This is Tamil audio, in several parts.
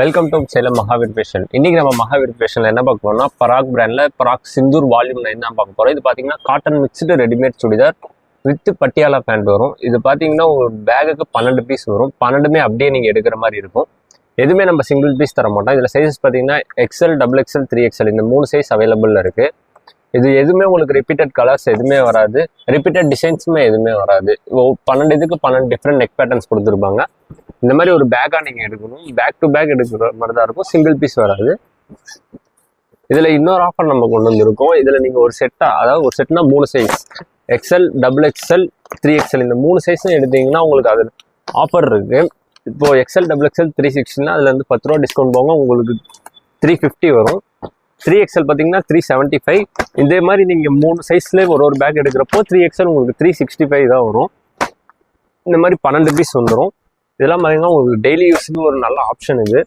Welcome to Salem Mahavir fashion. இன்னைக்கு நம்ம மகாவீர் ஃபேஷன்ல என்ன பார்க்க போறோம்னா, பராக் பிராண்ட்ல பராக் சிந்தூர் வால்யூம் 9 தான் பார்க்க போறோம். இது பாத்தீங்கன்னா cotton mixed readymade churidar with Patiala pant வரும். இது பாத்தீங்கன்னா ஒரு பேகுக்கு 12 பீஸ் வரும். 12மே அப்படியே நீங்க எடுக்கிற மாதிரி இருக்கும். எதுவுமே நம்ம சிங்கிள் பீஸ் தர மாட்டோம். இதுல சைஸஸ் பாத்தீங்கன்னா எக்ஸ்எல், டபுள் எக்ஸ்எல், 3XL இந்த 3 சைஸ் அவைலபிள் இருக்கு. இது எதுவுமே உங்களுக்கு ரிப்பீட்டட் கலர்ஸ் எதுவுமே வராது, ரிப்பீட்டட் டிசைன்ஸுமே எதுவுமே வராது. 12 இதுக்கு 12 டிஃப்ரெண்ட் நெக் பேட்டர்ன்ஸ் கொடுத்துருப்பாங்க. இந்த மாதிரி ஒரு பேக்கா நீங்க எடுக்கணும், பேக் டு பேக் எடுக்கிற மாதிரி தான் இருக்கும், சிங்கிள் பீஸ் வராது. இதுல இன்னொரு ஆஃபர் நம்ம கொண்டு வந்திருக்கோம். இதுல நீங்க ஒரு செட்டா, அதாவது ஒரு செட்னா 3 size XL, double XL, 3XL இந்த 3 சைஸும் எடுத்தீங்கன்னா உங்களுக்கு அது ஆஃபர் இருக்கு. இப்போ எக்ஸ்எல், டபுள் எக்ஸ்எல், 360னா அதுல இருந்து 10 ரூபா டிஸ்கவுண்ட் போங்க, உங்களுக்கு 350 வரும். 3XL பார்த்தீங்கன்னா 375. இதே மாதிரி நீங்கள் 3 சைஸ்லேயே ஒரு பேக் எடுக்கிறப்போ 3XL உங்களுக்கு 365 தான் வரும். இந்த மாதிரி 12 பீஸ் வந்துடும். இதெல்லாம் பார்த்தீங்கன்னா உங்களுக்கு டெய்லி யூஸுக்கு ஒரு நல்ல ஆப்ஷன். இது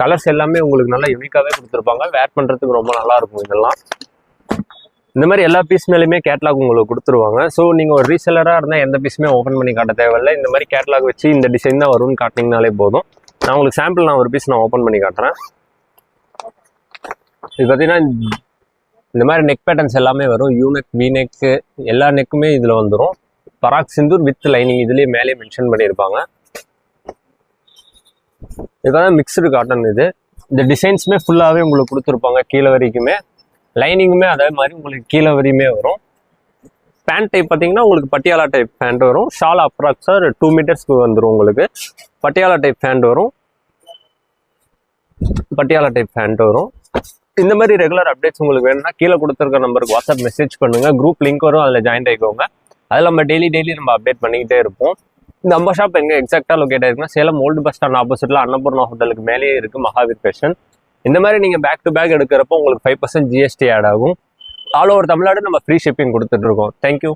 கலர்ஸ் எல்லாமே உங்களுக்கு நல்லா யூனிக்காகவே கொடுத்துருப்பாங்க, வேர் பண்ணுறதுக்கு ரொம்ப நல்லா இருக்கும். இதெல்லாம் இந்த மாதிரி எல்லா பீஸ் மேலேயுமே கேட்லாக் உங்களுக்கு கொடுத்துருவாங்க. ஸோ நீங்கள் ஒரு ரீசெல்லராக இருந்தால் எந்த பீஸுமே ஓப்பன் பண்ணி காட்ட தேவையில்லை. இந்த மாதிரி கேட்லாக் வச்சு இந்த டிசைன் தான் வரும்னு காட்டினீங்கனாலே போதும். நான் உங்களுக்கு சாம்பிள் ஒரு பீஸ் நான் ஓப்பன் பண்ணி காட்டுறேன். இது பார்த்தீங்கன்னா இந்த மாதிரி நெக் பேட்டர்ன்ஸ் எல்லாமே வரும். யூனெக், வீநெக்கு எல்லா நெக்குமே இதில் வந்துடும். பராக் சிந்தூர் வித் லைனிங் இதுலேயே மேலே மென்ஷன் பண்ணியிருப்பாங்க. இதுதான் மிக்சடு காட்டன். இது இந்த டிசைன்ஸுமே ஃபுல்லாகவே உங்களுக்கு கொடுத்துருப்பாங்க கீழே வரைக்குமே. லைனிங்குமே அதே மாதிரி உங்களுக்கு கீழே வரையுமே வரும். பேண்ட் டைப் பார்த்தீங்கன்னா உங்களுக்கு பட்டியாலா டைப் பேண்ட் வரும். ஷால் அப்ராக்ஸாக 2 மீட்டர்ஸ்க்கு வந்துடும். உங்களுக்கு பட்டியாலா டைப் பேண்ட் வரும், பட்டியாலா டைப் பேண்ட் வரும். இந்த மாதிரி ரெகுலர் அப்டேட்ஸ் உங்களுக்கு வேணும்னா கீழே கொடுத்துருக்க நம்பருக்கு வாட்ஸ்அப் மெசேஜ் பண்ணுங்க. குரூப் லிங்க் வரும், அதில் ஜாயின் ஆகிக்கோங்க. அதில் நம்ம டெய்லி நம்ம அப்டேட் பண்ணிக்கிட்டே இருப்போம். இந்த நம்ம ஷாப் எங்கே எக்ஸாக்டாக லொக்கேட் ஆயிருக்குன்னா சேலம் ஓல்டு பஸ் ஸ்டாண்ட் ஆப்போசிட்ல அன்னபூர்ணா ஹோட்டலுக்கு மேலேயே இருக்குது மகாவீர் ஃபேஷன். இந்த மாதிரி நீங்கள் பேக் டு பேக் எடுக்கிறப்போ உங்களுக்கு 5% GST ஆட் ஆகும். ஆல் ஓவர் தமிழ்நாடு நம்ம ஃப்ரீ ஷிப்பிங் கொடுத்துட்ருக்கோம். தேங்க்யூ.